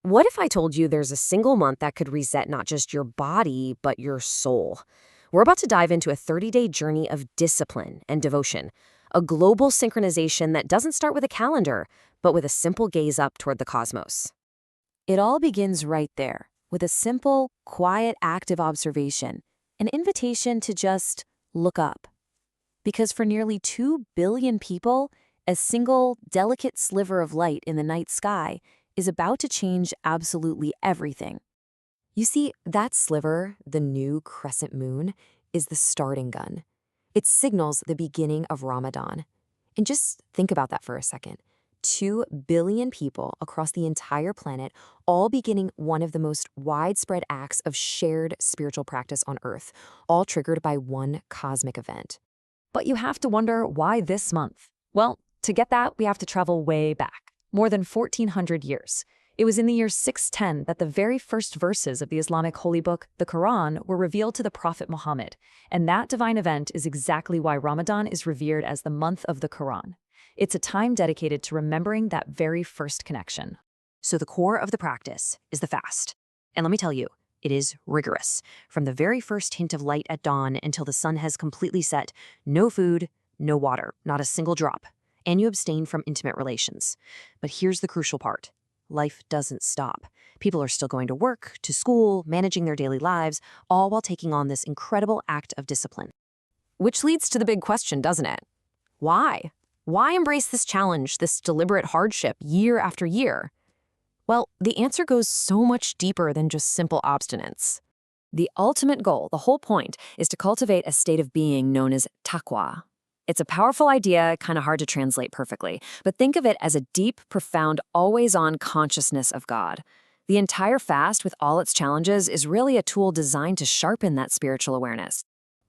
What if I told you there's a single month that could reset not just your body, but your soul? We're about to dive into a 30-day journey of discipline and devotion, a global synchronization that doesn't start with a calendar, but with a simple gaze up toward the cosmos. It all begins right there, with a simple, quiet act of observation, an invitation to just look up. Because for nearly 2 billion people, a single, delicate sliver of light in the night sky is about to change absolutely everything. You see, that sliver, the new crescent moon, is the starting gun. It signals the beginning of Ramadan. And just think about that for a second. 2 billion people across the entire planet, all beginning one of the most widespread acts of shared spiritual practice on Earth, all triggered by one cosmic event. But you have to wonder, why this month? Well, to get that, we have to travel way back, more than 1,400 years. It was in the year 610 that the very first verses of the Islamic holy book, the Quran, were revealed to the Prophet Muhammad. And that divine event is exactly why Ramadan is revered as the month of the Quran. It's a time dedicated to remembering that very first connection. So the core of the practice is the fast. And let me tell you, it is rigorous. From the very first hint of light at dawn until the sun has completely set, no food, no water, not a single drop. And you abstain from intimate relations. But here's the crucial part. Life doesn't stop. People are still going to work, to school, managing their daily lives, all while taking on this incredible act of discipline. Which leads to the big question, doesn't it? Why? Why embrace this challenge, this deliberate hardship, year after year? Well, the answer goes so much deeper than just simple abstinence. The ultimate goal, the whole point, is to cultivate a state of being known as taqwa. It's a powerful idea, kind of hard to translate perfectly, but think of it as a deep, profound, always-on consciousness of God. The entire fast, with all its challenges, is really a tool designed to sharpen that spiritual awareness.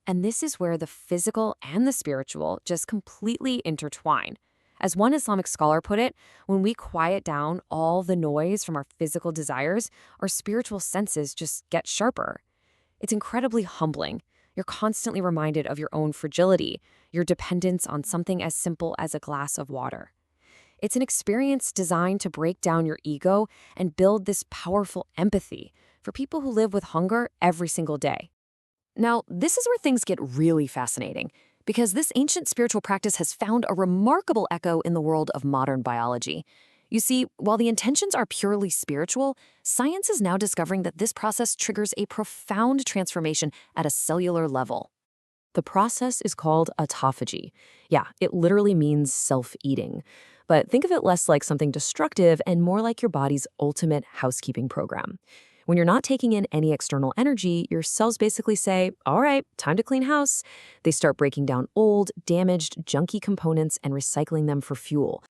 And this is where the physical and the spiritual just completely intertwine. As one Islamic scholar put it, when we quiet down all the noise from our physical desires, our spiritual senses just get sharper. It's incredibly humbling. You're constantly reminded of your own fragility, your dependence on something as simple as a glass of water. It's an experience designed to break down your ego and build this powerful empathy for people who live with hunger every single day. Now, this is where things get really fascinating, because this ancient spiritual practice has found a remarkable echo in the world of modern biology. You see, while the intentions are purely spiritual, science is now discovering that this process triggers a profound transformation at a cellular level. The process is called autophagy. Yeah, it literally means self-eating. But think of it less like something destructive and more like your body's ultimate housekeeping program. When you're not taking in any external energy, your cells basically say, all right, time to clean house. They start breaking down old, damaged, junky components and recycling them for fuel.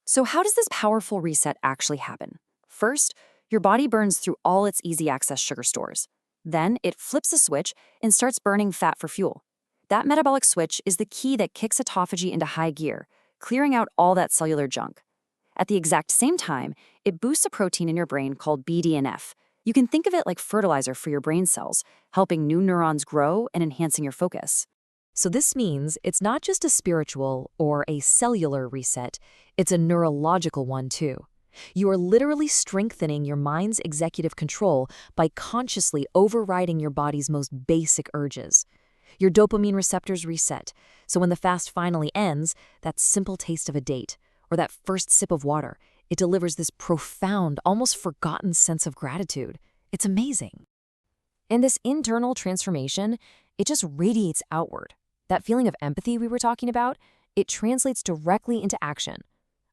So how does this powerful reset actually happen? First, your body burns through all its easy-access sugar stores. Then it flips a switch and starts burning fat for fuel. That metabolic switch is the key that kicks autophagy into high gear, clearing out all that cellular junk. At the exact same time, it boosts a protein in your brain called BDNF. You can think of it like fertilizer for your brain cells, helping new neurons grow and enhancing your focus. So this means it's not just a spiritual or a cellular reset, it's a neurological one too. You are literally strengthening your mind's executive control by consciously overriding your body's most basic urges. Your dopamine receptors reset, so when the fast finally ends, that simple taste of a date, or that first sip of water, it delivers this profound, almost forgotten sense of gratitude. It's amazing. And this internal transformation, it just radiates outward. That feeling of empathy we were talking about, it translates directly into action.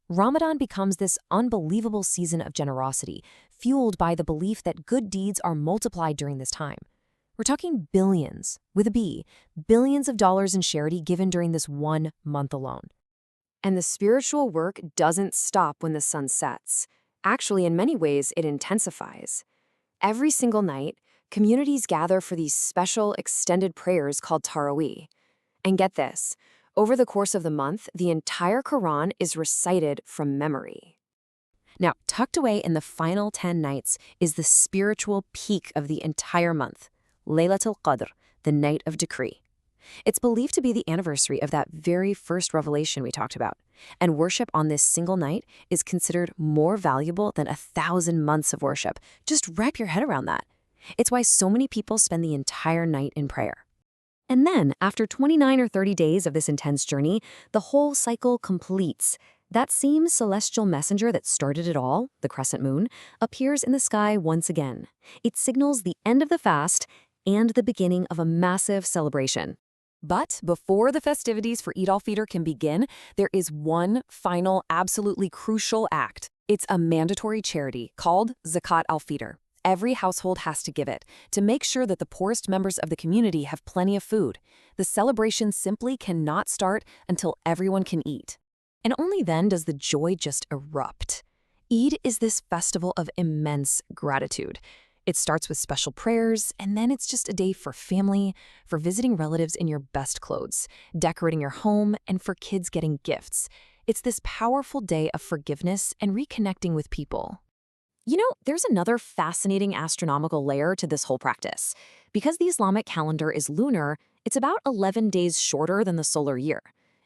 Ramadan becomes this unbelievable season of generosity, fueled by the belief that good deeds are multiplied during this time. We're talking billions, with a B, billions of dollars in charity given during this 1 month alone. And the spiritual work doesn't stop when the sun sets. Actually, in many ways, it intensifies. Every single night, communities gather for these special extended prayers called Taraweeh. And get this, over the course of the month, the entire Quran is recited from memory. Now, tucked away in the final 10 nights is the spiritual peak of the entire month, Laylatul Qadr, the night of decree. It's believed to be the anniversary of that very first revelation we talked about, and worship on this single night is considered more valuable than 1,000 months of worship. Just wrap your head around that. It's why so many people spend the entire night in prayer. And then, after 29 or 30 days of this intense journey, the whole cycle completes. That same celestial messenger that started it all, the crescent moon, appears in the sky once again. It signals the end of the fast and the beginning of a massive celebration. But before the festivities for Eid al-Fitr can begin, there is one final, absolutely crucial act. It's a mandatory charity called Zakat al-Fitr. Every household has to give it to make sure that the poorest members of the community have plenty of food. The celebration simply cannot start until everyone can eat. And only then does the joy just erupt. Eid is this festival of immense gratitude. It starts with special prayers, and then it's just a day for family, for visiting relatives in your best clothes, decorating your home, and for kids getting gifts. It's this powerful day of forgiveness and reconnecting with people. You know, there's another fascinating astronomical layer to this whole practice. Because the Islamic calendar is lunar, it's about 11 days shorter than the solar year.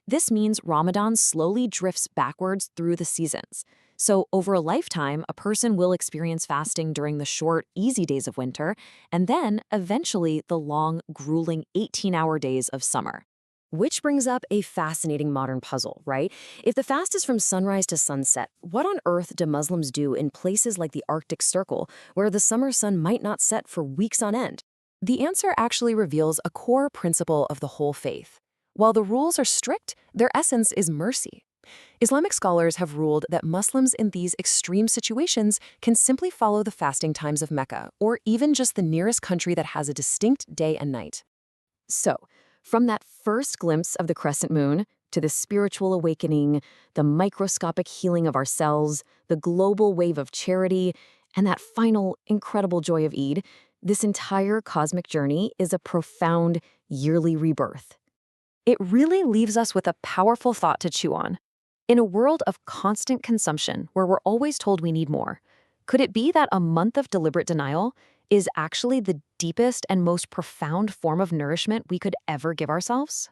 This means Ramadan slowly drifts backwards through the seasons. So over a lifetime, a person will experience fasting during the short, easy days of winter, and then, eventually, the long, grueling 18-hour days of summer. Which brings up a fascinating modern puzzle, right? If the fast is from sunrise to sunset, what on earth do Muslims do in places like the Arctic Circle, where the summer sun might not set for weeks on end? The answer actually reveals a core principle of the whole faith. While the rules are strict, their essence is mercy. Islamic scholars have ruled that Muslims in these extreme situations can simply follow the fasting times of Mecca, or even just the nearest country that has a distinct day and night. So, from that first glimpse of the crescent moon, to the spiritual awakening, the microscopic healing of our cells, the global wave of charity, and that final, incredible joy of Eid, this entire cosmic journey is a profound, yearly rebirth. It really leaves us with a powerful thought to chew on. In a world of constant consumption where we're always told we need more, could it be that a month of deliberate denial is actually the deepest and most profound form of nourishment we could ever give ourselves?